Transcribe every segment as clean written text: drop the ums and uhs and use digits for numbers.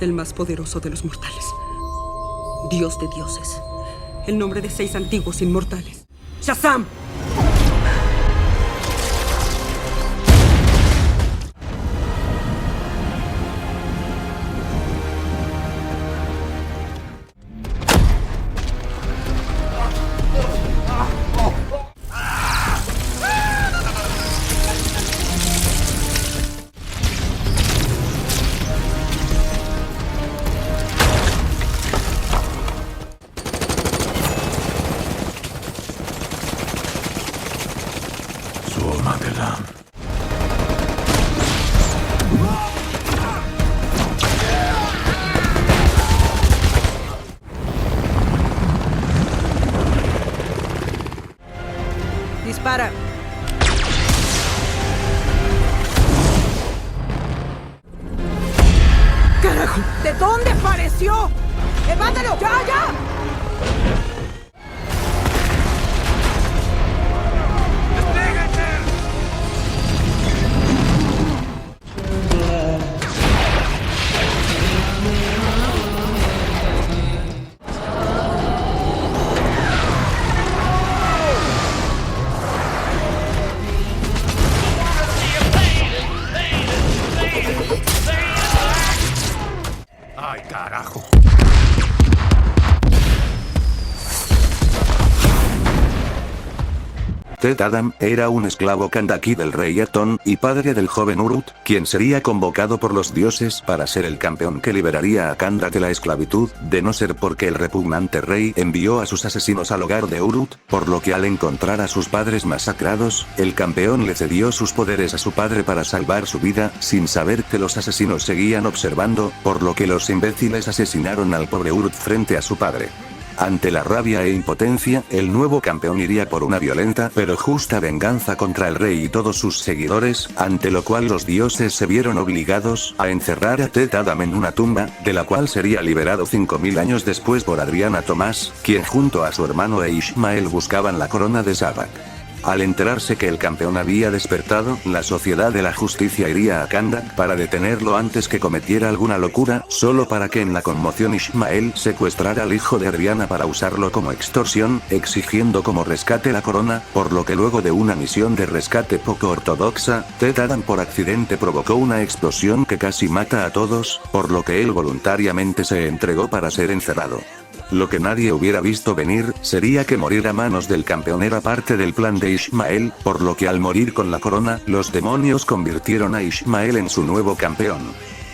El más poderoso de los mortales. Dios de dioses. El nombre de 6 antiguos inmortales. ¡Shazam! Dispara. ¡Carajo! ¿De dónde apareció? ¡Evádelo! ¡Ya, ya! ¡Ay, carajo! Ted Adam era un esclavo Kandaki del rey Aton y padre del joven Urut, quien sería convocado por los dioses para ser el campeón que liberaría a Kahndaq de la esclavitud, de no ser porque el repugnante rey envió a sus asesinos al hogar de Urut, por lo que al encontrar a sus padres masacrados, el campeón le cedió sus poderes a su padre para salvar su vida, sin saber que los asesinos seguían observando, por lo que los imbéciles asesinaron al pobre Urut frente a su padre. Ante la rabia e impotencia, el nuevo campeón iría por una violenta pero justa venganza contra el rey y todos sus seguidores, ante lo cual los dioses se vieron obligados a encerrar a Ted Adam en una tumba, de la cual sería liberado 5000 años después por Adriana Tomás, quien junto a su hermano e Ishmael buscaban la corona de Sabbac. Al enterarse que el campeón había despertado, la Sociedad de la Justicia iría a Kahndaq para detenerlo antes que cometiera alguna locura, solo para que en la conmoción Ishmael secuestrara al hijo de Adriana para usarlo como extorsión, exigiendo como rescate la corona, por lo que luego de una misión de rescate poco ortodoxa, Ted Adam por accidente provocó una explosión que casi mata a todos, por lo que él voluntariamente se entregó para ser encerrado. Lo que nadie hubiera visto venir, sería que morir a manos del campeón era parte del plan de Ishmael, por lo que al morir con la corona, los demonios convirtieron a Ishmael en su nuevo campeón.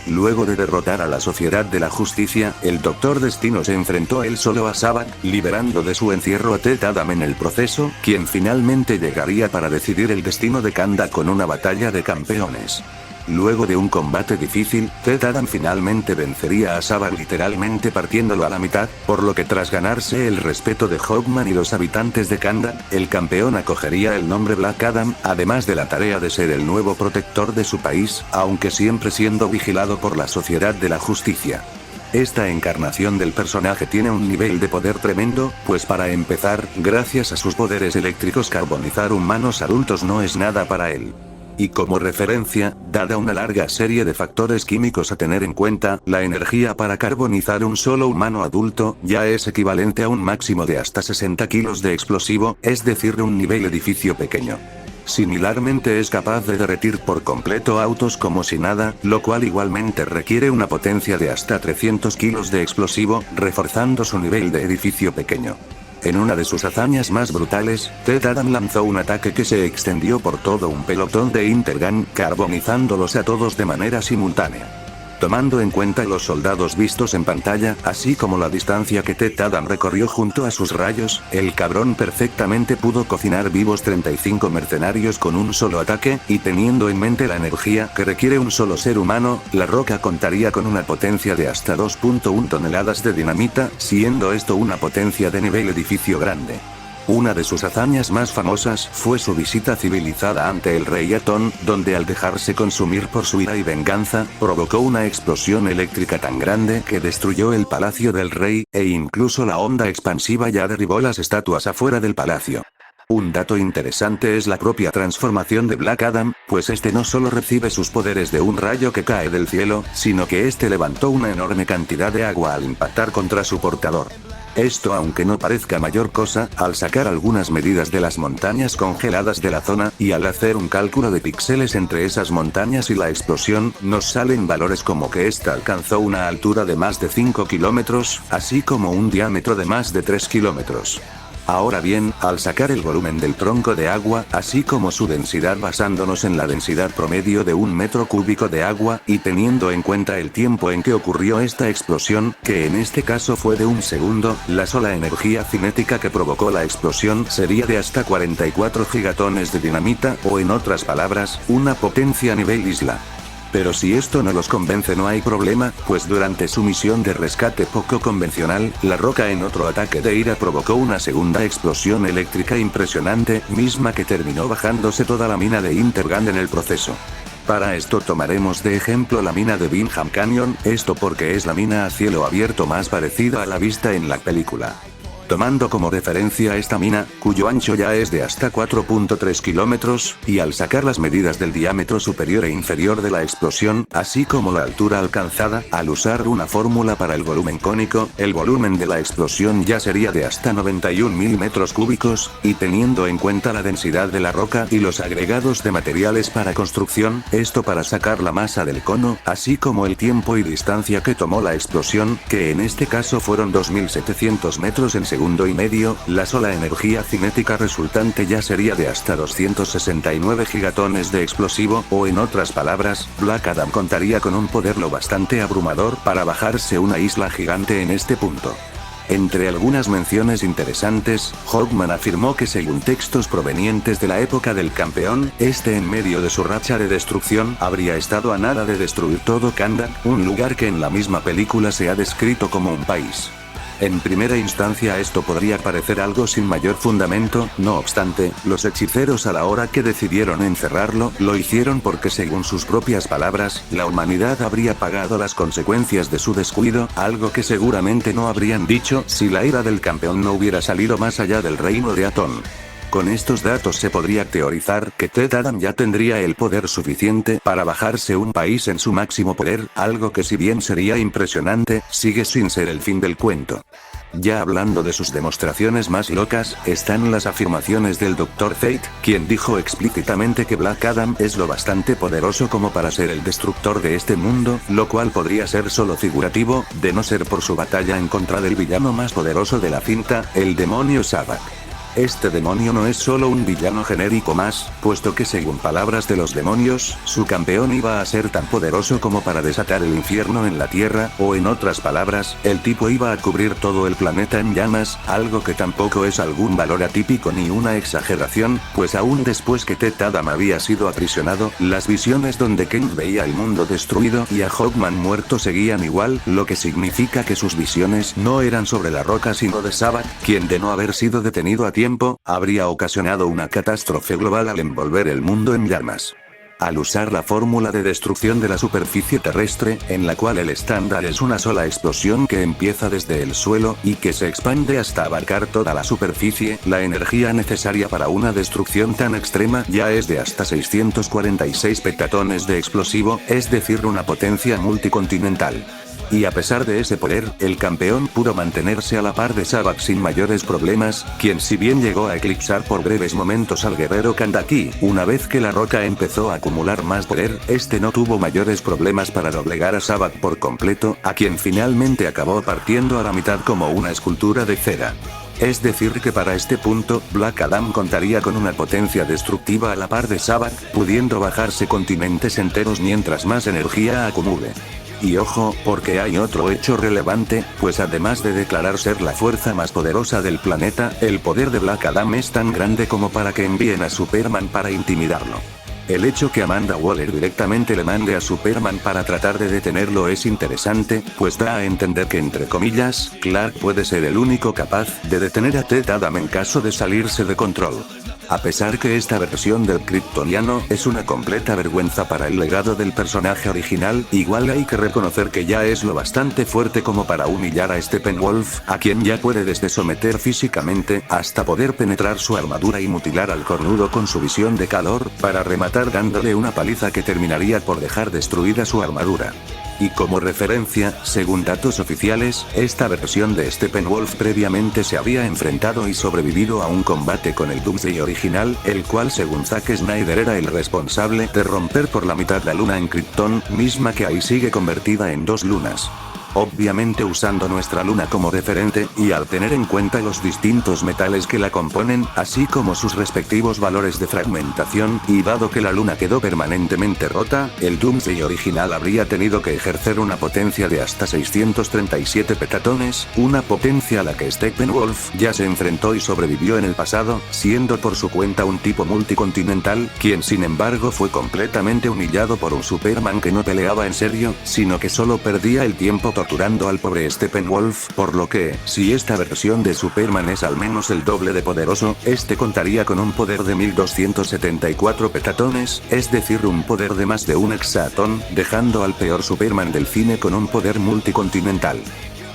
Luego de derrotar a la Sociedad de la Justicia, el Doctor Destino se enfrentó él solo a Sabbac, liberando de su encierro a Ted Adam en el proceso, quien finalmente llegaría para decidir el destino de Kahndaq con una batalla de campeones. Luego de un combate difícil, Ted Adam finalmente vencería a Sabbac literalmente partiéndolo a la mitad, por lo que tras ganarse el respeto de Hawkman y los habitantes de Kahndaq, el campeón acogería el nombre Black Adam, además de la tarea de ser el nuevo protector de su país, aunque siempre siendo vigilado por la Sociedad de la Justicia. Esta encarnación del personaje tiene un nivel de poder tremendo, pues para empezar, gracias a sus poderes eléctricos carbonizar humanos adultos no es nada para él. Y como referencia, dada una larga serie de factores químicos a tener en cuenta, la energía para carbonizar un solo humano adulto ya es equivalente a un máximo de hasta 60 kilos de explosivo, es decir, un nivel edificio pequeño. Similarmente es capaz de derretir por completo autos como si nada, lo cual igualmente requiere una potencia de hasta 300 kilos de explosivo, reforzando su nivel de edificio pequeño. En una de sus hazañas más brutales, Ted Adam lanzó un ataque que se extendió por todo un pelotón de Intergang, carbonizándolos a todos de manera simultánea. Tomando en cuenta los soldados vistos en pantalla, así como la distancia que Ted Adam recorrió junto a sus rayos, el cabrón perfectamente pudo cocinar vivos 35 mercenarios con un solo ataque, y teniendo en mente la energía que requiere un solo ser humano, la roca contaría con una potencia de hasta 2.1 toneladas de dinamita, siendo esto una potencia de nivel edificio grande. Una de sus hazañas más famosas fue su visita civilizada ante el rey Aton, donde al dejarse consumir por su ira y venganza, provocó una explosión eléctrica tan grande que destruyó el palacio del rey, e incluso la onda expansiva ya derribó las estatuas afuera del palacio. Un dato interesante es la propia transformación de Black Adam, pues este no solo recibe sus poderes de un rayo que cae del cielo, sino que este levantó una enorme cantidad de agua al impactar contra su portador. Esto, aunque no parezca mayor cosa, al sacar algunas medidas de las montañas congeladas de la zona, y al hacer un cálculo de píxeles entre esas montañas y la explosión, nos salen valores como que esta alcanzó una altura de más de 5 kilómetros, así como un diámetro de más de 3 kilómetros. Ahora bien, al sacar el volumen del tronco de agua, así como su densidad basándonos en la densidad promedio de 1 metro cúbico de agua, y teniendo en cuenta el tiempo en que ocurrió esta explosión, que en este caso fue de 1 segundo, la sola energía cinética que provocó la explosión sería de hasta 44 gigatones de dinamita, o en otras palabras, una potencia a nivel isla. Pero si esto no los convence no hay problema, pues durante su misión de rescate poco convencional, La Roca en otro ataque de ira provocó una segunda explosión eléctrica impresionante, misma que terminó bajándose toda la mina de Intergang en el proceso. Para esto tomaremos de ejemplo la mina de Bingham Canyon, esto porque es la mina a cielo abierto más parecida a la vista en la película. Tomando como referencia esta mina, cuyo ancho ya es de hasta 4.3 kilómetros, y al sacar las medidas del diámetro superior e inferior de la explosión, así como la altura alcanzada, al usar una fórmula para el volumen cónico, el volumen de la explosión ya sería de hasta 91.000 metros cúbicos, y teniendo en cuenta la densidad de la roca y los agregados de materiales para construcción, esto para sacar la masa del cono, así como el tiempo y distancia que tomó la explosión, que en este caso fueron 2.700 metros en segundo y medio, la sola energía cinética resultante ya sería de hasta 269 gigatones de explosivo, o en otras palabras, Black Adam contaría con un poder lo bastante abrumador para bajarse una isla gigante en este punto. Entre algunas menciones interesantes, Hawkman afirmó que según textos provenientes de la época del campeón, este en medio de su racha de destrucción habría estado a nada de destruir todo Kahndaq, un lugar que en la misma película se ha descrito como un país. En primera instancia esto podría parecer algo sin mayor fundamento, no obstante, los hechiceros a la hora que decidieron encerrarlo, lo hicieron porque según sus propias palabras, la humanidad habría pagado las consecuencias de su descuido, algo que seguramente no habrían dicho si la ira del campeón no hubiera salido más allá del reino de Aton. Con estos datos se podría teorizar que Ted Adam ya tendría el poder suficiente para bajarse un país en su máximo poder, algo que si bien sería impresionante, sigue sin ser el fin del cuento. Ya hablando de sus demostraciones más locas, están las afirmaciones del Dr. Fate, quien dijo explícitamente que Black Adam es lo bastante poderoso como para ser el destructor de este mundo, lo cual podría ser solo figurativo, de no ser por su batalla en contra del villano más poderoso de la cinta, el demonio Sabbath. Este demonio no es solo un villano genérico más, puesto que según palabras de los demonios, su campeón iba a ser tan poderoso como para desatar el infierno en la tierra, o en otras palabras, el tipo iba a cubrir todo el planeta en llamas, algo que tampoco es algún valor atípico ni una exageración, pues aún después que Ted Adam había sido aprisionado, las visiones donde Kent veía el mundo destruido y a Hawkman muerto seguían igual, lo que significa que sus visiones no eran sobre la roca sino de Sabbath, quien de no haber sido detenido a tiempo, habría ocasionado una catástrofe global al envolver el mundo en llamas. Al usar la fórmula de destrucción de la superficie terrestre, en la cual el estándar es una sola explosión que empieza desde el suelo, y que se expande hasta abarcar toda la superficie, la energía necesaria para una destrucción tan extrema ya es de hasta 646 petatones de explosivo, es decir una potencia multicontinental. Y a pesar de ese poder, el campeón pudo mantenerse a la par de Sabbath sin mayores problemas, quien si bien llegó a eclipsar por breves momentos al guerrero Kandaki, una vez que la roca empezó a acumular más poder, este no tuvo mayores problemas para doblegar a Sabbath por completo, a quien finalmente acabó partiendo a la mitad como una escultura de cera. Es decir que para este punto, Black Adam contaría con una potencia destructiva a la par de Sabbath, pudiendo bajarse continentes enteros mientras más energía acumule. Y ojo, porque hay otro hecho relevante, pues además de declarar ser la fuerza más poderosa del planeta, el poder de Black Adam es tan grande como para que envíen a Superman para intimidarlo. El hecho que Amanda Waller directamente le mande a Superman para tratar de detenerlo es interesante, pues da a entender que entre comillas, Clark puede ser el único capaz de detener a Ted Adam en caso de salirse de control. A pesar que esta versión del kryptoniano es una completa vergüenza para el legado del personaje original, igual hay que reconocer que ya es lo bastante fuerte como para humillar a Steppenwolf, a quien ya puede desde someter físicamente, hasta poder penetrar su armadura y mutilar al cornudo con su visión de calor, para rematar dándole una paliza que terminaría por dejar destruida su armadura. Y como referencia, según datos oficiales, esta versión de Steppenwolf previamente se había enfrentado y sobrevivido a un combate con el Doomsday original, el cual según Zack Snyder era el responsable de romper por la mitad la luna en Krypton, misma que ahí sigue convertida en 2 lunas. Obviamente usando nuestra luna como referente, y al tener en cuenta los distintos metales que la componen, así como sus respectivos valores de fragmentación, y dado que la luna quedó permanentemente rota, el Doomsday original habría tenido que ejercer una potencia de hasta 637 petatones, una potencia a la que Steppenwolf ya se enfrentó y sobrevivió en el pasado, siendo por su cuenta un tipo multicontinental, quien sin embargo fue completamente humillado por un Superman que no peleaba en serio, sino que solo perdía el tiempo torturando al pobre Steppenwolf, por lo que, si esta versión de Superman es al menos el doble de poderoso, este contaría con un poder de 1274 petatones, es decir un poder de más de un hexatón, dejando al peor Superman del cine con un poder multicontinental.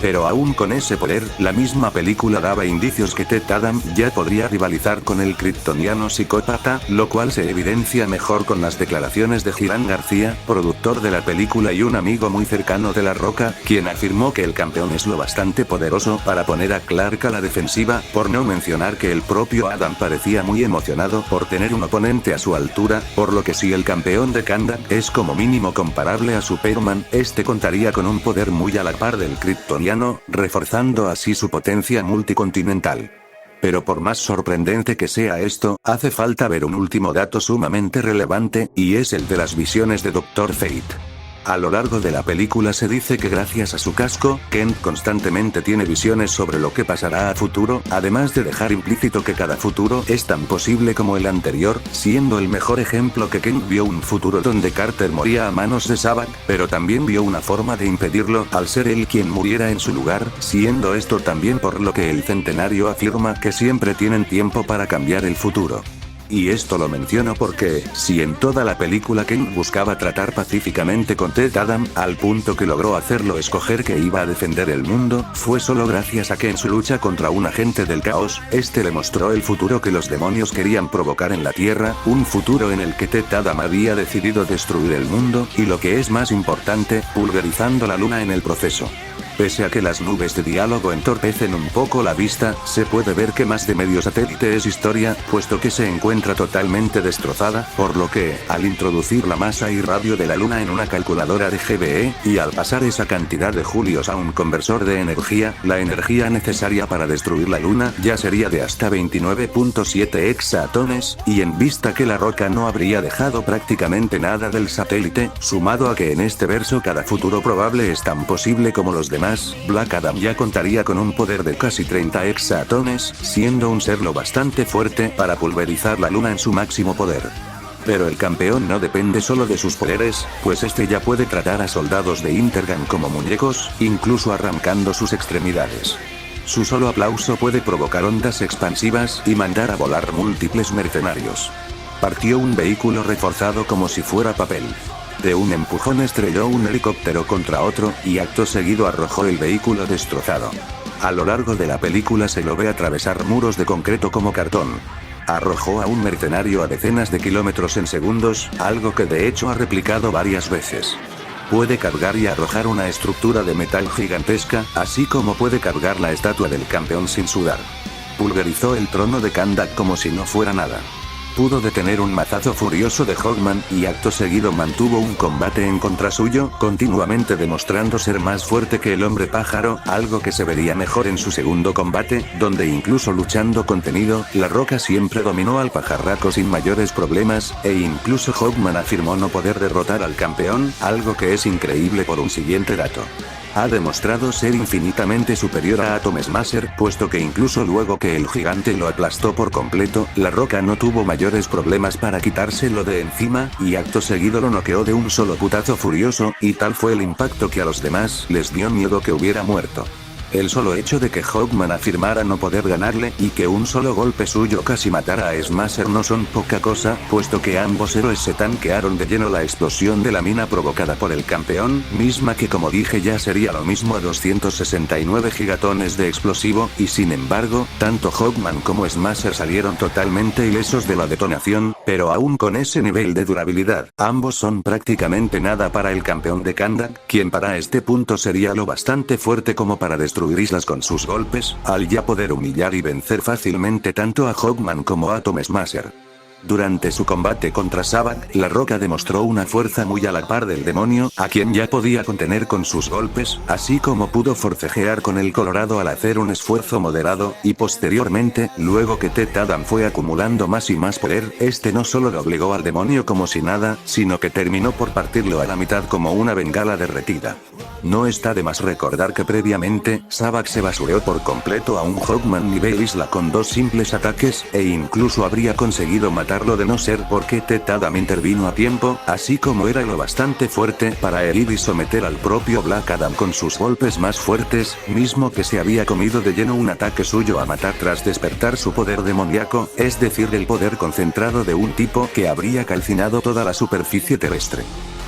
Pero aún con ese poder, la misma película daba indicios que Ted Adam ya podría rivalizar con el kryptoniano psicópata, lo cual se evidencia mejor con las declaraciones de Gilán García, productor de la película y un amigo muy cercano de La Roca, quien afirmó que el campeón es lo bastante poderoso para poner a Clark a la defensiva, por no mencionar que el propio Adam parecía muy emocionado por tener un oponente a su altura, por lo que si el campeón de Kahndaq es como mínimo comparable a Superman, este contaría con un poder muy a la par del kryptoniano, reforzando así su potencia multicontinental. Pero por más sorprendente que sea esto, hace falta ver un último dato sumamente relevante, y es el de las visiones de Dr. Fate. A lo largo de la película se dice que gracias a su casco, Kent constantemente tiene visiones sobre lo que pasará a futuro, además de dejar implícito que cada futuro es tan posible como el anterior, siendo el mejor ejemplo que Kent vio un futuro donde Carter moría a manos de Savage, pero también vio una forma de impedirlo al ser él quien muriera en su lugar, siendo esto también por lo que el Centenario afirma que siempre tienen tiempo para cambiar el futuro. Y esto lo menciono porque, si en toda la película Kent buscaba tratar pacíficamente con Ted Adam, al punto que logró hacerlo escoger que iba a defender el mundo, fue solo gracias a que en su lucha contra un agente del caos, este le mostró el futuro que los demonios querían provocar en la Tierra, un futuro en el que Ted Adam había decidido destruir el mundo, y lo que es más importante, pulverizando la luna en el proceso. Pese a que las nubes de diálogo entorpecen un poco la vista, se puede ver que más de medio satélite es historia, puesto que se encuentra totalmente destrozada, por lo que, al introducir la masa y radio de la luna en una calculadora de GBE, y al pasar esa cantidad de julios a un conversor de energía, la energía necesaria para destruir la luna ya sería de hasta 29.7 hexatones, y en vista que La Roca no habría dejado prácticamente nada del satélite, sumado a que en este verso cada futuro probable es tan posible como los demás, Black Adam ya contaría con un poder de casi 30 hexatones, siendo un ser lo bastante fuerte para pulverizar la luna en su máximo poder. Pero el campeón no depende solo de sus poderes, pues este ya puede tratar a soldados de Intergang como muñecos, incluso arrancando sus extremidades. Su solo aplauso puede provocar ondas expansivas y mandar a volar múltiples mercenarios. Partió un vehículo reforzado como si fuera papel. De un empujón estrelló un helicóptero contra otro, y acto seguido arrojó el vehículo destrozado. A lo largo de la película se lo ve atravesar muros de concreto como cartón. Arrojó a un mercenario a decenas de kilómetros en segundos, algo que de hecho ha replicado varias veces. Puede cargar y arrojar una estructura de metal gigantesca, así como puede cargar la estatua del campeón sin sudar. Pulverizó el trono de Kahndaq como si no fuera nada. Pudo detener un mazazo furioso de Hawkman, y acto seguido mantuvo un combate en contra suyo, continuamente demostrando ser más fuerte que el hombre pájaro, algo que se vería mejor en su segundo combate, donde incluso luchando contenido, La Roca siempre dominó al pajarraco sin mayores problemas, e incluso Hawkman afirmó no poder derrotar al campeón, algo que es increíble por un siguiente dato. Ha demostrado ser infinitamente superior a Atom Smasher, puesto que incluso luego que el gigante lo aplastó por completo, La Roca no tuvo mayores problemas para quitárselo de encima, y acto seguido lo noqueó de un solo putazo furioso, y tal fue el impacto que a los demás les dio miedo que hubiera muerto. El solo hecho de que Hawkman afirmara no poder ganarle y que un solo golpe suyo casi matara a Smasher no son poca cosa, puesto que ambos héroes se tanquearon de lleno la explosión de la mina provocada por el campeón, misma que como dije ya sería lo mismo a 269 gigatones de explosivo, y sin embargo, tanto Hawkman como Smasher salieron totalmente ilesos de la detonación, pero aún con ese nivel de durabilidad, ambos son prácticamente nada para el campeón de Kahndaq, quien para este punto sería lo bastante fuerte como para destruir islas con sus golpes, al ya poder humillar y vencer fácilmente tanto a Hawkman como a Atom Smasher. Durante su combate contra Sabbath, La Roca demostró una fuerza muy a la par del demonio, a quien ya podía contener con sus golpes, así como pudo forcejear con el Colorado al hacer un esfuerzo moderado, y posteriormente, luego que Ted Adam fue acumulando más y más poder, este no solo doblegó al demonio como si nada, sino que terminó por partirlo a la mitad como una bengala derretida. No está de más recordar que previamente, Sabbath se basureó por completo a un Hawkman nivel isla con 2 simples ataques, e incluso habría conseguido matarlo de no ser porque Ted Adam intervino a tiempo, así como era lo bastante fuerte para herir y someter al propio Black Adam con sus golpes más fuertes, mismo que se había comido de lleno un ataque suyo a matar tras despertar su poder demoníaco, es decir el poder concentrado de un tipo que habría calcinado toda la superficie terrestre.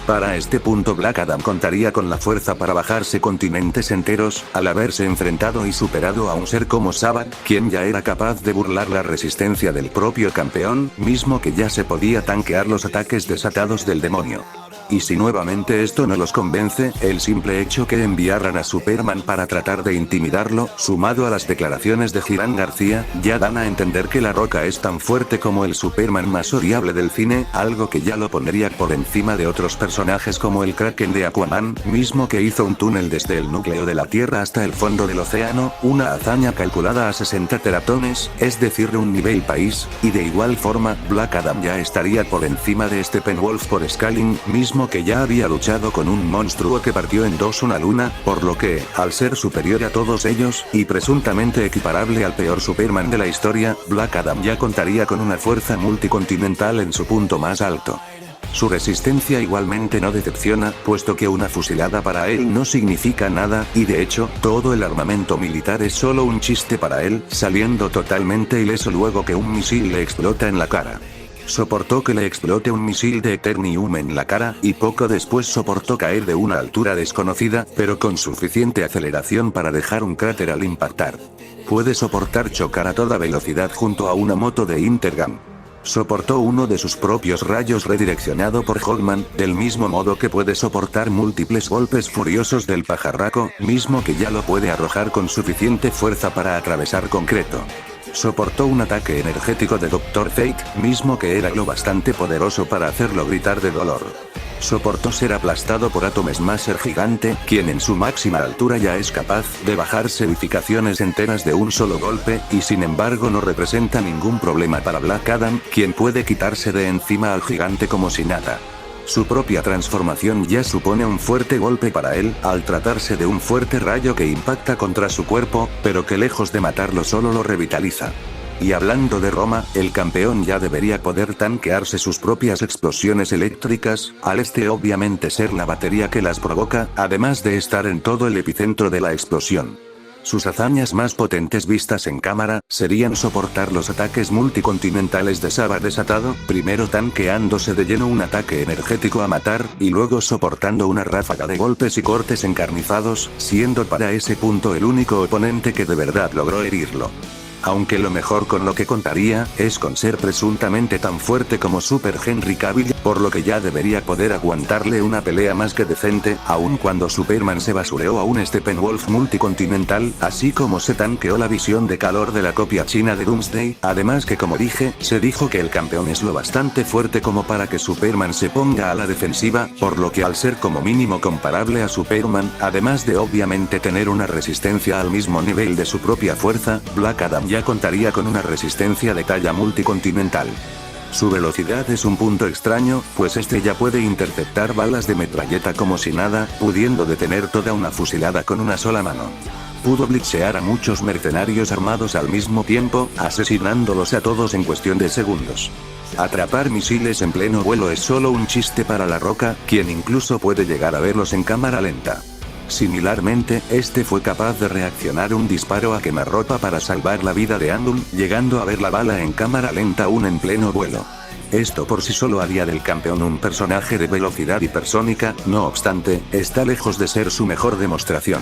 Para este punto Black Adam contaría con la fuerza para bajarse continentes enteros, al haberse enfrentado y superado a un ser como Sabbath, quien ya era capaz de burlar la resistencia del propio campeón, mismo que ya se podía tanquear los ataques desatados del demonio. Y si nuevamente esto no los convence, el simple hecho que enviaran a Superman para tratar de intimidarlo, sumado a las declaraciones de Girán García, ya dan a entender que La Roca es tan fuerte como el Superman más odiable del cine, algo que ya lo pondría por encima de otros personajes como el Kraken de Aquaman, mismo que hizo un túnel desde el núcleo de la Tierra hasta el fondo del océano, una hazaña calculada a 60 teratones, es decir un nivel país, y de igual forma, Black Adam ya estaría por encima de Steppenwolf por scaling, mismo que ya había luchado con un monstruo que partió en dos una luna, por lo que, al ser superior a todos ellos, y presuntamente equiparable al peor Superman de la historia, Black Adam ya contaría con una fuerza multicontinental en su punto más alto. Su resistencia igualmente no decepciona, puesto que una fusilada para él no significa nada, y de hecho, todo el armamento militar es solo un chiste para él, saliendo totalmente ileso luego que un misil le explota en la cara. Soportó que le explote un misil de Eternium en la cara, y poco después soportó caer de una altura desconocida, pero con suficiente aceleración para dejar un cráter al impactar. Puede soportar chocar a toda velocidad junto a una moto de Intergang. Soportó uno de sus propios rayos redireccionado por Hawkman, del mismo modo que puede soportar múltiples golpes furiosos del pajarraco, mismo que ya lo puede arrojar con suficiente fuerza para atravesar concreto. Soportó un ataque energético de Dr. Fate, mismo que era lo bastante poderoso para hacerlo gritar de dolor. Soportó ser aplastado por Atom Smasher gigante, quien en su máxima altura ya es capaz de bajarse edificaciones enteras de un solo golpe, y sin embargo no representa ningún problema para Black Adam, quien puede quitarse de encima al gigante como si nada. Su propia transformación ya supone un fuerte golpe para él, al tratarse de un fuerte rayo que impacta contra su cuerpo, pero que lejos de matarlo solo lo revitaliza. Y hablando de Roma, el campeón ya debería poder tanquearse sus propias explosiones eléctricas, al obviamente ser la batería que las provoca, además de estar en todo el epicentro de la explosión. Sus hazañas más potentes vistas en cámara, serían soportar los ataques multicontinentales de Sabbath desatado, primero tanqueándose de lleno un ataque energético a matar, y luego soportando una ráfaga de golpes y cortes encarnizados, siendo para ese punto el único oponente que de verdad logró herirlo. Aunque lo mejor con lo que contaría, es con ser presuntamente tan fuerte como Super Henry Cavill, por lo que ya debería poder aguantarle una pelea más que decente, aun cuando Superman se basureó a un Steppenwolf multicontinental, así como se tanqueó la visión de calor de la copia china de Doomsday, además que como dije, se dijo que el campeón es lo bastante fuerte como para que Superman se ponga a la defensiva, por lo que al ser como mínimo comparable a Superman, además de obviamente tener una resistencia al mismo nivel de su propia fuerza, Black Adam ya contaría con una resistencia de talla multicontinental. Su velocidad es un punto extraño, pues este ya puede interceptar balas de metralleta como si nada, pudiendo detener toda una fusilada con una sola mano. Pudo blitzear a muchos mercenarios armados al mismo tiempo, asesinándolos a todos en cuestión de segundos. Atrapar misiles en pleno vuelo es solo un chiste para La Roca, quien incluso puede llegar a verlos en cámara lenta. Similarmente, este fue capaz de reaccionar un disparo a quemarropa para salvar la vida de Andum, llegando a ver la bala en cámara lenta aún en pleno vuelo. Esto por sí solo haría del campeón un personaje de velocidad hipersónica, no obstante, está lejos de ser su mejor demostración.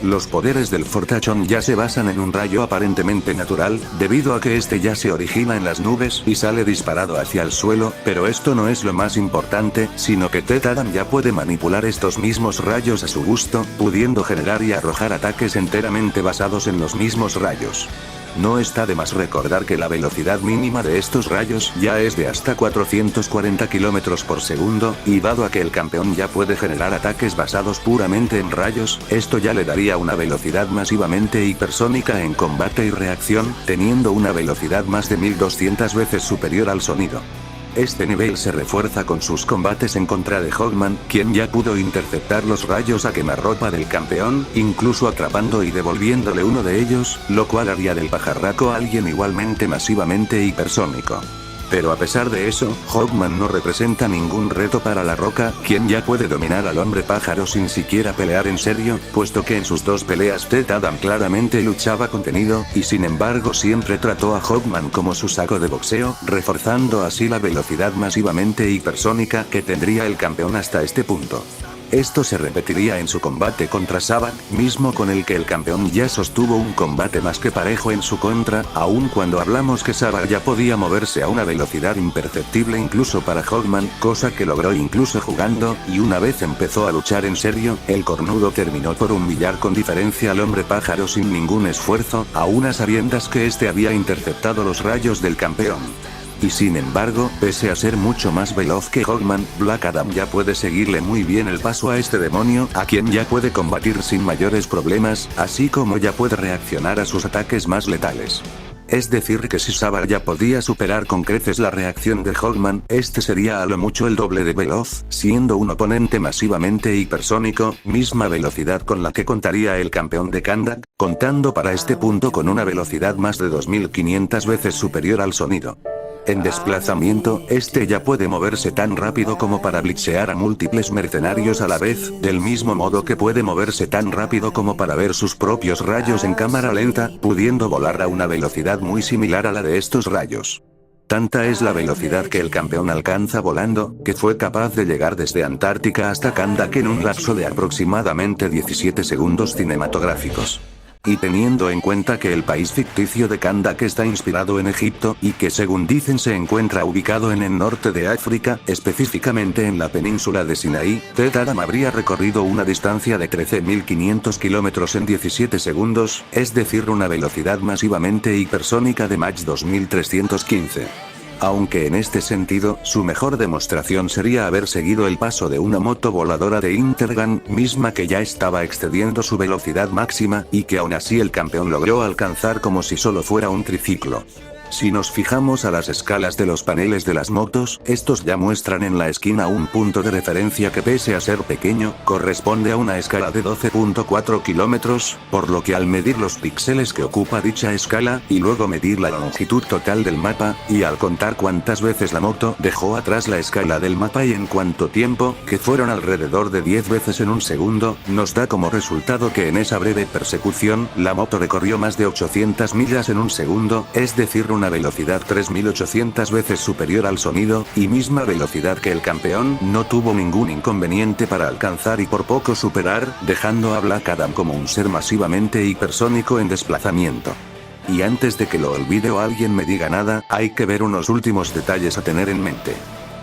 Los poderes del fortachón ya se basan en un rayo aparentemente natural, debido a que este ya se origina en las nubes y sale disparado hacia el suelo, pero esto no es lo más importante, sino que Ted Adam ya puede manipular estos mismos rayos a su gusto, pudiendo generar y arrojar ataques enteramente basados en los mismos rayos. No está de más recordar que la velocidad mínima de estos rayos ya es de hasta 440 km por segundo, y dado a que el campeón ya puede generar ataques basados puramente en rayos, esto ya le daría una velocidad masivamente hipersónica en combate y reacción, teniendo una velocidad más de 1200 veces superior al sonido. Este nivel se refuerza con sus combates en contra de Hawkman, quien ya pudo interceptar los rayos a quemarropa del campeón, incluso atrapando y devolviéndole uno de ellos, lo cual haría del pajarraco alguien igualmente masivamente hipersónico. Pero a pesar de eso, Hawkman no representa ningún reto para La Roca, quien ya puede dominar al hombre pájaro sin siquiera pelear en serio, puesto que en sus dos peleas Ted Adam claramente luchaba contenido, y sin embargo siempre trató a Hawkman como su saco de boxeo, reforzando así la velocidad masivamente hipersónica que tendría el campeón hasta este punto. Esto se repetiría en su combate contra Sabbath, mismo con el que el campeón ya sostuvo un combate más que parejo en su contra, aun cuando hablamos que Sabbath ya podía moverse a una velocidad imperceptible incluso para Hawkman, cosa que logró incluso jugando, y una vez empezó a luchar en serio, el cornudo terminó por humillar con diferencia al hombre pájaro sin ningún esfuerzo, aun a sabiendas que este había interceptado los rayos del campeón. Y sin embargo, pese a ser mucho más veloz que Hawkman, Black Adam ya puede seguirle muy bien el paso a este demonio, a quien ya puede combatir sin mayores problemas, así como ya puede reaccionar a sus ataques más letales. Es decir que si Sabbath ya podía superar con creces la reacción de Hawkman, este sería a lo mucho el doble de veloz, siendo un oponente masivamente hipersónico, misma velocidad con la que contaría el campeón de Kahndaq, contando para este punto con una velocidad más de 2500 veces superior al sonido. En desplazamiento, este ya puede moverse tan rápido como para blitzear a múltiples mercenarios a la vez, del mismo modo que puede moverse tan rápido como para ver sus propios rayos en cámara lenta, pudiendo volar a una velocidad muy similar a la de estos rayos. Tanta es la velocidad que el campeón alcanza volando, que fue capaz de llegar desde Antártica hasta Kahndaq en un lapso de aproximadamente 17 segundos cinematográficos. Y teniendo en cuenta que el país ficticio de Kahndaq está inspirado en Egipto, y que según dicen se encuentra ubicado en el norte de África, específicamente en la península de Sinaí, Ted Adam habría recorrido una distancia de 13.500 kilómetros en 17 segundos, es decir una velocidad masivamente hipersónica de Mach 2315. Aunque en este sentido, su mejor demostración sería haber seguido el paso de una moto voladora de Intergun, misma que ya estaba excediendo su velocidad máxima, y que aún así el campeón logró alcanzar como si solo fuera un triciclo. Si nos fijamos a las escalas de los paneles de las motos, estos ya muestran en la esquina un punto de referencia que pese a ser pequeño, corresponde a una escala de 12.4 kilómetros, por lo que al medir los píxeles que ocupa dicha escala, y luego medir la longitud total del mapa, y al contar cuántas veces la moto dejó atrás la escala del mapa y en cuánto tiempo, que fueron alrededor de 10 veces en un segundo, nos da como resultado que en esa breve persecución, la moto recorrió más de 800 millas en un segundo, es decir una velocidad 3800 veces superior al sonido, y misma velocidad que el campeón no tuvo ningún inconveniente para alcanzar y por poco superar, dejando a Black Adam como un ser masivamente hipersónico en desplazamiento. Y antes de que lo olvide o alguien me diga nada, hay que ver unos últimos detalles a tener en mente.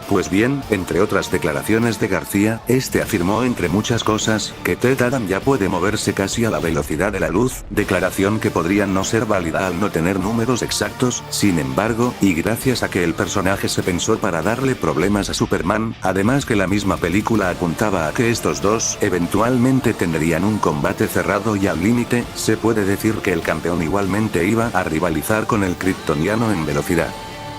Pues bien, entre otras declaraciones de García, este afirmó entre muchas cosas, que Ted Adam ya puede moverse casi a la velocidad de la luz, declaración que podría no ser válida al no tener números exactos, sin embargo, y gracias a que el personaje se pensó para darle problemas a Superman, además que la misma película apuntaba a que estos dos, eventualmente tendrían un combate cerrado y al límite, se puede decir que el campeón igualmente iba a rivalizar con el kryptoniano en velocidad.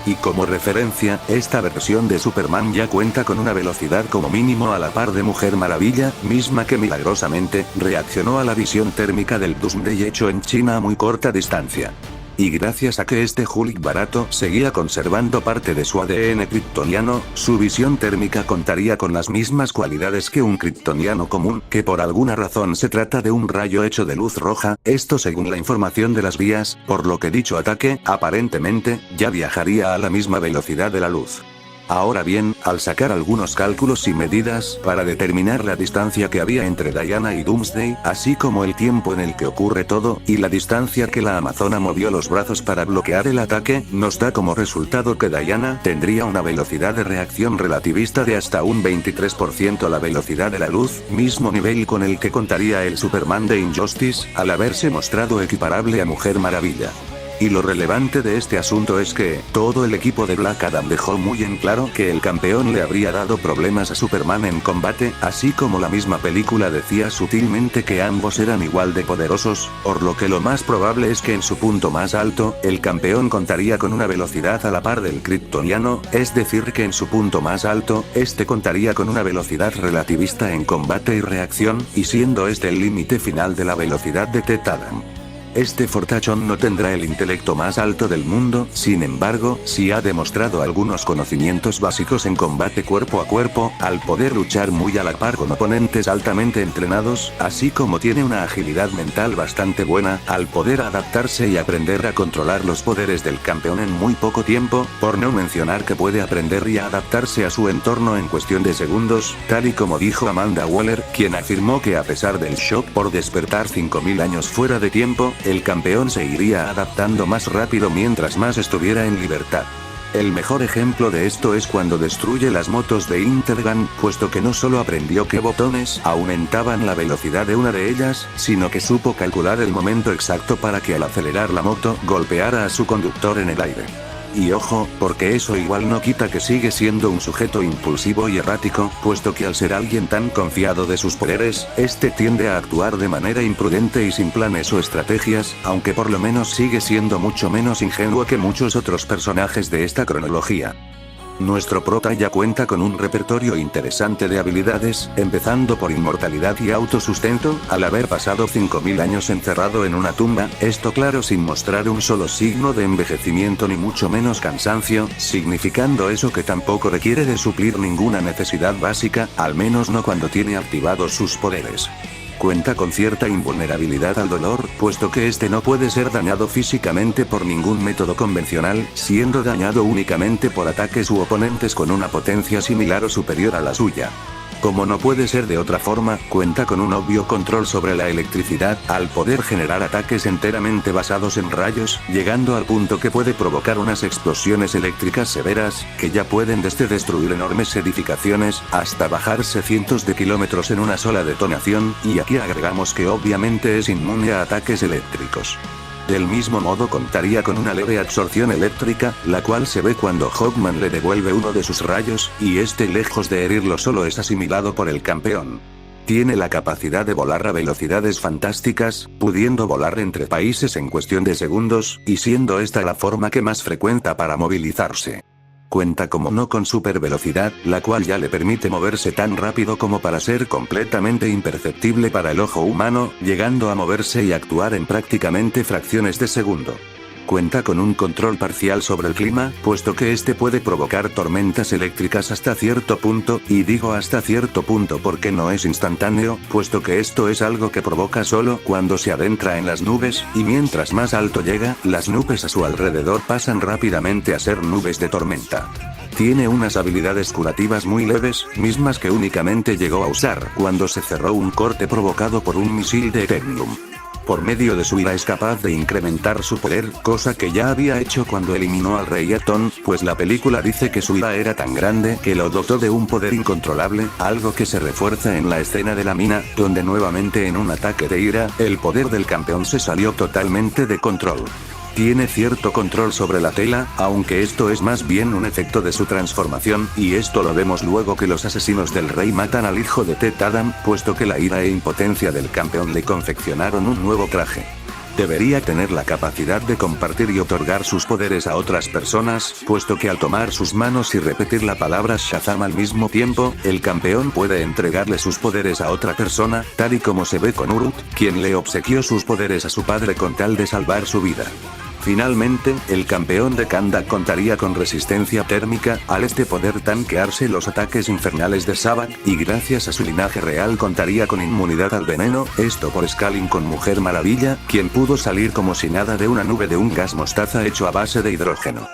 Y como referencia, esta versión de Superman ya cuenta con una velocidad como mínimo a la par de Mujer Maravilla, misma que milagrosamente, reaccionó a la visión térmica del Doomsday hecho en China a muy corta distancia. Y gracias a que este Hulk barato seguía conservando parte de su ADN kryptoniano, su visión térmica contaría con las mismas cualidades que un kryptoniano común, que por alguna razón se trata de un rayo hecho de luz roja, esto según la información de las vías, por lo que dicho ataque, aparentemente, ya viajaría a la misma velocidad de la luz. Ahora bien, al sacar algunos cálculos y medidas para determinar la distancia que había entre Diana y Doomsday, así como el tiempo en el que ocurre todo, y la distancia que la Amazona movió los brazos para bloquear el ataque, nos da como resultado que Diana tendría una velocidad de reacción relativista de hasta un 23% la velocidad de la luz, mismo nivel con el que contaría el Superman de Injustice, al haberse mostrado equiparable a Mujer Maravilla. Y lo relevante de este asunto es que, todo el equipo de Black Adam dejó muy en claro que el campeón le habría dado problemas a Superman en combate, así como la misma película decía sutilmente que ambos eran igual de poderosos, por lo que lo más probable es que en su punto más alto, el campeón contaría con una velocidad a la par del kryptoniano, es decir que en su punto más alto, este contaría con una velocidad relativista en combate y reacción, y siendo este el límite final de la velocidad de Ted Adam. Este fortachón no tendrá el intelecto más alto del mundo, sin embargo, sí ha demostrado algunos conocimientos básicos en combate cuerpo a cuerpo, al poder luchar muy a la par con oponentes altamente entrenados, así como tiene una agilidad mental bastante buena, al poder adaptarse y aprender a controlar los poderes del campeón en muy poco tiempo, por no mencionar que puede aprender y adaptarse a su entorno en cuestión de segundos, tal y como dijo Amanda Waller, quien afirmó que a pesar del shock por despertar 5000 años fuera de tiempo, el campeón se iría adaptando más rápido mientras más estuviera en libertad. El mejor ejemplo de esto es cuando destruye las motos de Intergang, puesto que no solo aprendió qué botones aumentaban la velocidad de una de ellas, sino que supo calcular el momento exacto para que al acelerar la moto golpeara a su conductor en el aire. Y ojo, porque eso igual no quita que sigue siendo un sujeto impulsivo y errático, puesto que al ser alguien tan confiado de sus poderes, este tiende a actuar de manera imprudente y sin planes o estrategias, aunque por lo menos sigue siendo mucho menos ingenuo que muchos otros personajes de esta cronología. Nuestro prota ya cuenta con un repertorio interesante de habilidades, empezando por inmortalidad y autosustento, al haber pasado 5000 años encerrado en una tumba, esto claro sin mostrar un solo signo de envejecimiento ni mucho menos cansancio, significando eso que tampoco requiere de suplir ninguna necesidad básica, al menos no cuando tiene activados sus poderes. Cuenta con cierta invulnerabilidad al dolor, puesto que este no puede ser dañado físicamente por ningún método convencional, siendo dañado únicamente por ataques u oponentes con una potencia similar o superior a la suya. Como no puede ser de otra forma, cuenta con un obvio control sobre la electricidad, al poder generar ataques enteramente basados en rayos, llegando al punto que puede provocar unas explosiones eléctricas severas, que ya pueden desde destruir enormes edificaciones, hasta bajarse cientos de kilómetros en una sola detonación, y aquí agregamos que obviamente es inmune a ataques eléctricos. Del mismo modo contaría con una leve absorción eléctrica, la cual se ve cuando Hawkman le devuelve uno de sus rayos, y este lejos de herirlo solo es asimilado por el campeón. Tiene la capacidad de volar a velocidades fantásticas, pudiendo volar entre países en cuestión de segundos, y siendo esta la forma que más frecuenta para movilizarse. Cuenta como no con super velocidad, la cual ya le permite moverse tan rápido como para ser completamente imperceptible para el ojo humano, llegando a moverse y actuar en prácticamente fracciones de segundo. Cuenta con un control parcial sobre el clima, puesto que este puede provocar tormentas eléctricas hasta cierto punto, y digo hasta cierto punto porque no es instantáneo, puesto que esto es algo que provoca solo cuando se adentra en las nubes, y mientras más alto llega, las nubes a su alrededor pasan rápidamente a ser nubes de tormenta. Tiene unas habilidades curativas muy leves, mismas que únicamente llegó a usar cuando se cerró un corte provocado por un misil de Eternium. Por medio de su ira es capaz de incrementar su poder, cosa que ya había hecho cuando eliminó al Rey Atom, pues la película dice que su ira era tan grande que lo dotó de un poder incontrolable, algo que se refuerza en la escena de la mina, donde nuevamente en un ataque de ira, el poder del campeón se salió totalmente de control. Tiene cierto control sobre la tela, aunque esto es más bien un efecto de su transformación, y esto lo vemos luego que los asesinos del rey matan al hijo de Ted Adam, puesto que la ira e impotencia del campeón le confeccionaron un nuevo traje. Debería tener la capacidad de compartir y otorgar sus poderes a otras personas, puesto que al tomar sus manos y repetir la palabra Shazam al mismo tiempo, el campeón puede entregarle sus poderes a otra persona, tal y como se ve con Urut, quien le obsequió sus poderes a su padre con tal de salvar su vida. Finalmente, el campeón de Kanda contaría con resistencia térmica, al poder tanquearse los ataques infernales de Sabbath, y gracias a su linaje real contaría con inmunidad al veneno, esto por scaling con Mujer Maravilla, quien pudo salir como si nada de una nube de un gas mostaza hecho a base de hidrógeno.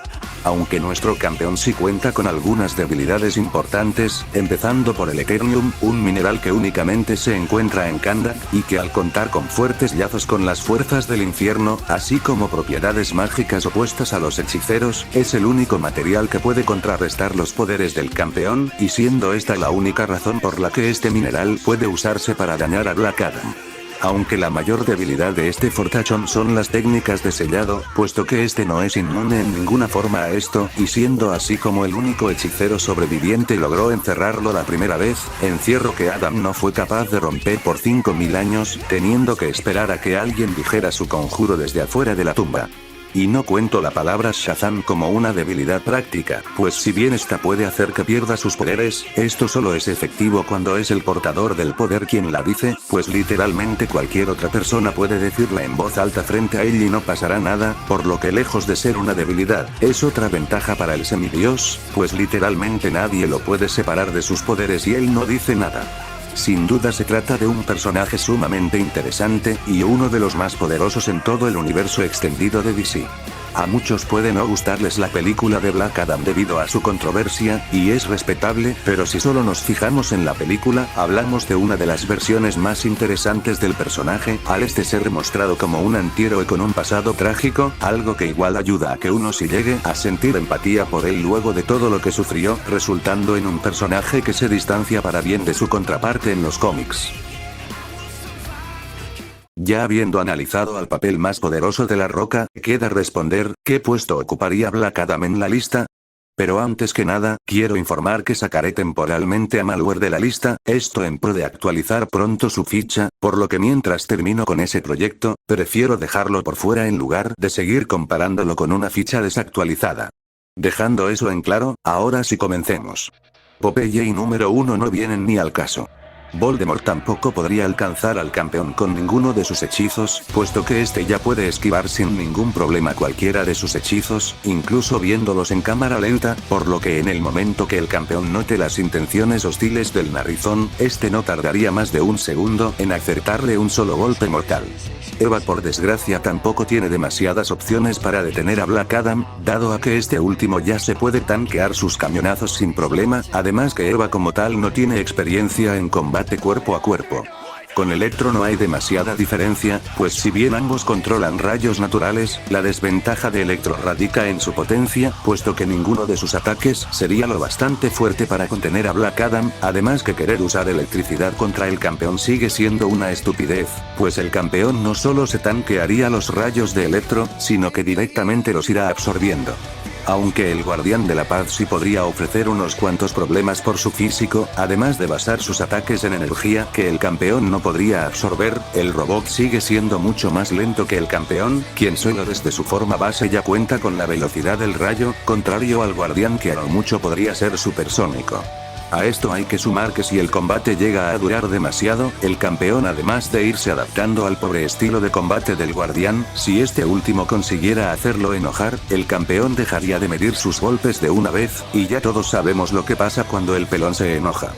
Aunque nuestro campeón sí cuenta con algunas debilidades importantes, empezando por el Eternium, un mineral que únicamente se encuentra en Kanda, y que al contar con fuertes lazos con las fuerzas del infierno, así como propiedades mágicas opuestas a los hechiceros, es el único material que puede contrarrestar los poderes del campeón, y siendo esta la única razón por la que este mineral puede usarse para dañar a Black Adam. Aunque la mayor debilidad de este fortachón son las técnicas de sellado, puesto que este no es inmune en ninguna forma a esto, y siendo así como el único hechicero sobreviviente logró encerrarlo la primera vez, encierro que Adam no fue capaz de romper por 5000 años, teniendo que esperar a que alguien dijera su conjuro desde afuera de la tumba. Y no cuento la palabra Shazam como una debilidad práctica, pues si bien esta puede hacer que pierda sus poderes, esto solo es efectivo cuando es el portador del poder quien la dice, pues literalmente cualquier otra persona puede decirla en voz alta frente a él y no pasará nada, por lo que lejos de ser una debilidad, es otra ventaja para el semidios, pues literalmente nadie lo puede separar de sus poderes y él no dice nada. Sin duda se trata de un personaje sumamente interesante, y uno de los más poderosos en todo el universo extendido de DC. A muchos puede no gustarles la película de Black Adam debido a su controversia, y es respetable, pero si solo nos fijamos en la película, hablamos de una de las versiones más interesantes del personaje, al ser mostrado como un antihéroe con un pasado trágico, algo que igual ayuda a que uno sí llegue a sentir empatía por él luego de todo lo que sufrió, resultando en un personaje que se distancia para bien de su contraparte en los cómics. Ya habiendo analizado al papel más poderoso de La Roca, queda responder, ¿qué puesto ocuparía Black Adam en la lista? Pero antes que nada, quiero informar que sacaré temporalmente a Malware de la lista, esto en pro de actualizar pronto su ficha, por lo que mientras termino con ese proyecto, prefiero dejarlo por fuera en lugar de seguir comparándolo con una ficha desactualizada. Dejando eso en claro, ahora sí comencemos. Popeye y número 1 no vienen ni al caso. Voldemort tampoco podría alcanzar al campeón con ninguno de sus hechizos, puesto que este ya puede esquivar sin ningún problema cualquiera de sus hechizos, incluso viéndolos en cámara lenta, por lo que en el momento que el campeón note las intenciones hostiles del narizón, este no tardaría más de un segundo en acertarle un solo golpe mortal. Eva por desgracia tampoco tiene demasiadas opciones para detener a Black Adam, dado a que este último ya se puede tanquear sus cañonazos sin problema, además que Eva como tal no tiene experiencia en combate cuerpo a cuerpo. Con Electro no hay demasiada diferencia, pues si bien ambos controlan rayos naturales, la desventaja de Electro radica en su potencia, puesto que ninguno de sus ataques sería lo bastante fuerte para contener a Black Adam, además que querer usar electricidad contra el campeón sigue siendo una estupidez, pues el campeón no solo se tanquearía los rayos de Electro, sino que directamente los irá absorbiendo. Aunque el Guardián de la Paz sí podría ofrecer unos cuantos problemas por su físico, además de basar sus ataques en energía que el campeón no podría absorber, el robot sigue siendo mucho más lento que el campeón, quien solo desde su forma base ya cuenta con la velocidad del rayo, contrario al Guardián que a lo mucho podría ser supersónico. A esto hay que sumar que si el combate llega a durar demasiado, el campeón además de irse adaptando al pobre estilo de combate del Guardián, si este último consiguiera hacerlo enojar, el campeón dejaría de medir sus golpes de una vez, y ya todos sabemos lo que pasa cuando el pelón se enoja.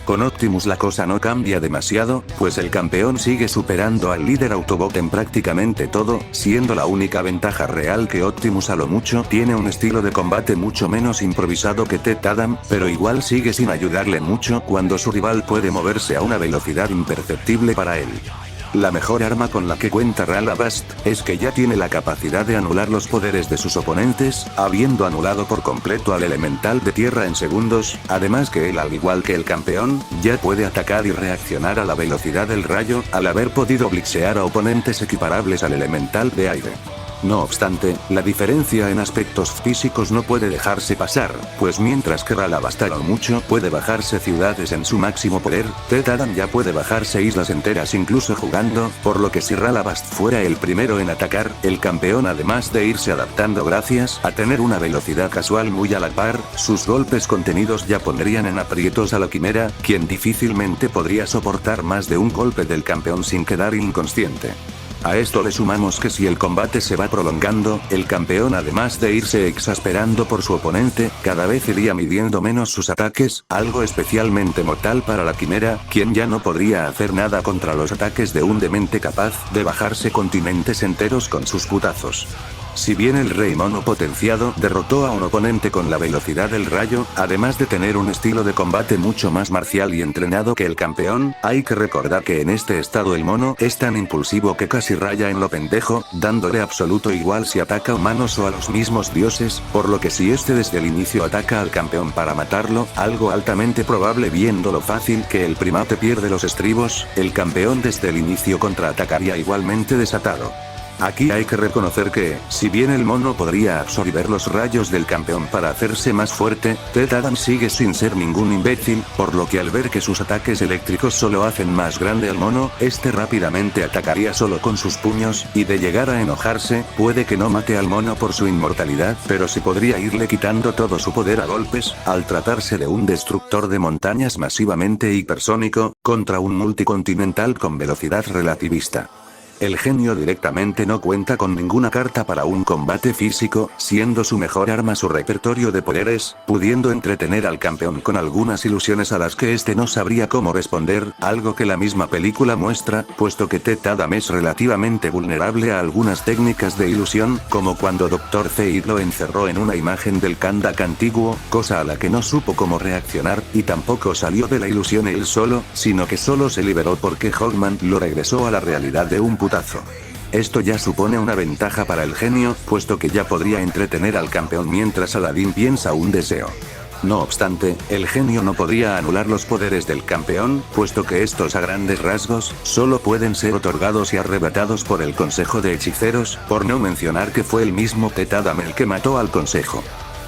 Con Optimus la cosa no cambia demasiado, pues el campeón sigue superando al líder Autobot en prácticamente todo, siendo la única ventaja real que Optimus a lo mucho tiene un estilo de combate mucho menos improvisado que Ted Adam, pero igual sigue sin ayudarle mucho cuando su rival puede moverse a una velocidad imperceptible para él. La mejor arma con la que cuenta Ralabast es que ya tiene la capacidad de anular los poderes de sus oponentes, habiendo anulado por completo al elemental de tierra en segundos, además que él al igual que el campeón, ya puede atacar y reaccionar a la velocidad del rayo, al haber podido blitzear a oponentes equiparables al elemental de aire. No obstante, la diferencia en aspectos físicos no puede dejarse pasar, pues mientras que Ralabast a lo mucho puede bajarse ciudades en su máximo poder, Ted Adam ya puede bajarse islas enteras incluso jugando, por lo que si Ralabast fuera el primero en atacar, el campeón además de irse adaptando gracias a tener una velocidad casual muy a la par, sus golpes contenidos ya pondrían en aprietos a la quimera, quien difícilmente podría soportar más de un golpe del campeón sin quedar inconsciente. A esto le sumamos que si el combate se va prolongando, el campeón además de irse exasperando por su oponente, cada vez iría midiendo menos sus ataques, algo especialmente mortal para la quimera, quien ya no podría hacer nada contra los ataques de un demente capaz de bajarse continentes enteros con sus putazos. Si bien el Rey Mono potenciado derrotó a un oponente con la velocidad del rayo, además de tener un estilo de combate mucho más marcial y entrenado que el campeón, hay que recordar que en este estado el mono es tan impulsivo que casi raya en lo pendejo, dándole absoluto igual si ataca a humanos o a los mismos dioses, por lo que si este desde el inicio ataca al campeón para matarlo, algo altamente probable viendo lo fácil que el primate pierde los estribos, el campeón desde el inicio contraatacaría igualmente desatado. Aquí hay que reconocer que, si bien el mono podría absorber los rayos del campeón para hacerse más fuerte, Ted Adams sigue sin ser ningún imbécil, por lo que al ver que sus ataques eléctricos solo hacen más grande al mono, este rápidamente atacaría solo con sus puños, y de llegar a enojarse, puede que no mate al mono por su inmortalidad, pero sí podría irle quitando todo su poder a golpes, al tratarse de un destructor de montañas masivamente hipersónico, contra un multicontinental con velocidad relativista. El genio directamente no cuenta con ninguna carta para un combate físico, siendo su mejor arma su repertorio de poderes, pudiendo entretener al campeón con algunas ilusiones a las que este no sabría cómo responder, algo que la misma película muestra, puesto que Ted Adams es relativamente vulnerable a algunas técnicas de ilusión, como cuando Dr. Fate lo encerró en una imagen del Kandak antiguo, cosa a la que no supo cómo reaccionar, y tampoco salió de la ilusión él solo, sino que solo se liberó porque Hawkman lo regresó a la realidad de un putazo. Esto ya supone una ventaja para el genio, puesto que ya podría entretener al campeón mientras Aladdin piensa un deseo. No obstante, el genio no podría anular los poderes del campeón, puesto que estos a grandes rasgos, solo pueden ser otorgados y arrebatados por el Consejo de Hechiceros, por no mencionar que fue el mismo Ted Adams el que mató al Consejo.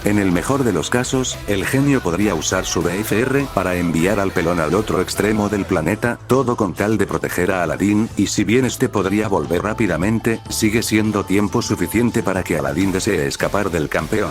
En el mejor de los casos, el genio podría usar su BFR para enviar al pelón al otro extremo del planeta, todo con tal de proteger a Aladdin, y si bien este podría volver rápidamente, sigue siendo tiempo suficiente para que Aladdin desee escapar del campeón.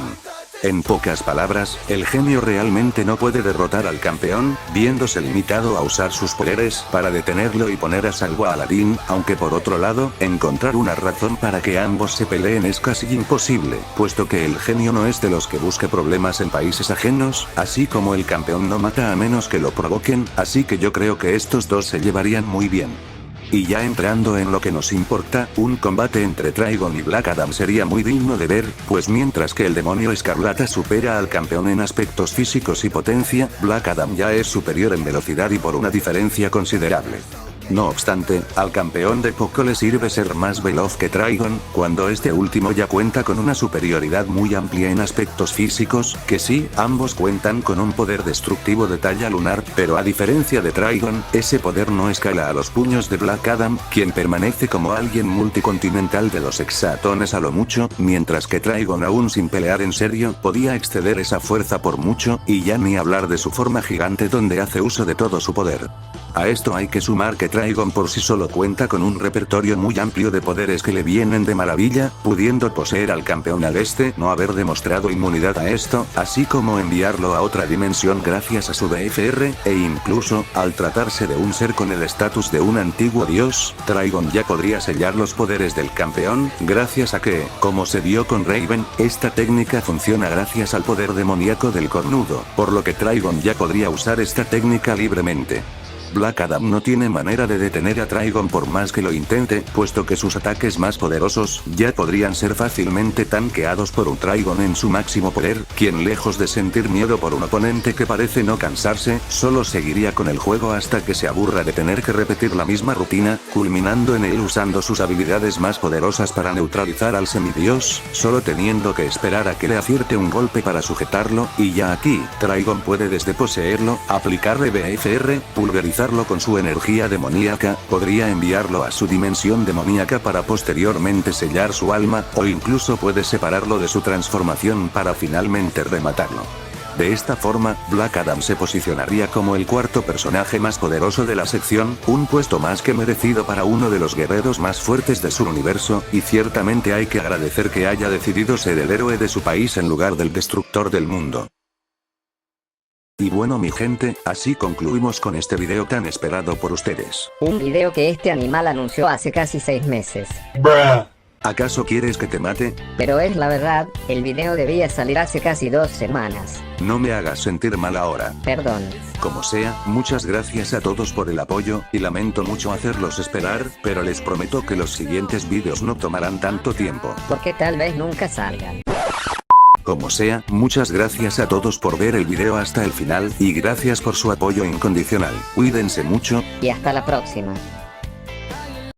En pocas palabras, el genio realmente no puede derrotar al campeón, viéndose limitado a usar sus poderes para detenerlo y poner a salvo a Aladdin, aunque por otro lado, encontrar una razón para que ambos se peleen es casi imposible, puesto que el genio no es de los que busque problemas en países ajenos, así como el campeón no mata a menos que lo provoquen, así que yo creo que estos dos se llevarían muy bien. Y ya entrando en lo que nos importa, un combate entre Trigon y Black Adam sería muy digno de ver, pues mientras que el demonio escarlata supera al campeón en aspectos físicos y potencia, Black Adam ya es superior en velocidad y por una diferencia considerable. No obstante, al campeón de poco le sirve ser más veloz que Trigon, cuando este último ya cuenta con una superioridad muy amplia en aspectos físicos, que sí, ambos cuentan con un poder destructivo de talla lunar, pero a diferencia de Trigon, ese poder no escala a los puños de Black Adam, quien permanece como alguien multicontinental de los hexatones a lo mucho, mientras que Trigon aún sin pelear en serio, podía exceder esa fuerza por mucho, y ya ni hablar de su forma gigante donde hace uso de todo su poder. A esto hay que sumar que Trigon por sí solo cuenta con un repertorio muy amplio de poderes que le vienen de maravilla, pudiendo poseer al campeón al este no haber demostrado inmunidad a esto, así como enviarlo a otra dimensión gracias a su BFR, e incluso, al tratarse de un ser con el estatus de un antiguo dios, Trigon ya podría sellar los poderes del campeón, gracias a que, como se vio con Raven, esta técnica funciona gracias al poder demoníaco del cornudo, por lo que Trigon ya podría usar esta técnica libremente. Black Adam no tiene manera de detener a Trigon por más que lo intente, puesto que sus ataques más poderosos ya podrían ser fácilmente tanqueados por un Trigon en su máximo poder, quien lejos de sentir miedo por un oponente que parece no cansarse, solo seguiría con el juego hasta que se aburra de tener que repetir la misma rutina, culminando en él usando sus habilidades más poderosas para neutralizar al semidios, solo teniendo que esperar a que le acierte un golpe para sujetarlo, y ya aquí, Trigon puede desde poseerlo, aplicarle BFR, pulverizarlo con su energía demoníaca, podría enviarlo a su dimensión demoníaca para posteriormente sellar su alma, o incluso puede separarlo de su transformación para finalmente rematarlo. De esta forma, Black Adam se posicionaría como el cuarto personaje más poderoso de la sección, un puesto más que merecido para uno de los guerreros más fuertes de su universo, y ciertamente hay que agradecer que haya decidido ser el héroe de su país en lugar del destructor del mundo. Y bueno mi gente, así concluimos con este video tan esperado por ustedes. Un video que este animal anunció hace casi 6 meses. ¿Acaso quieres que te mate? Pero es la verdad, el video debía salir hace casi 2 semanas. No me hagas sentir mal ahora. Perdón. Como sea, muchas gracias a todos por el apoyo, y lamento mucho hacerlos esperar, pero les prometo que los siguientes vídeos no tomarán tanto tiempo. Porque tal vez nunca salgan. Como sea, muchas gracias a todos por ver el video hasta el final, y gracias por su apoyo incondicional. Cuídense mucho. Y hasta la próxima.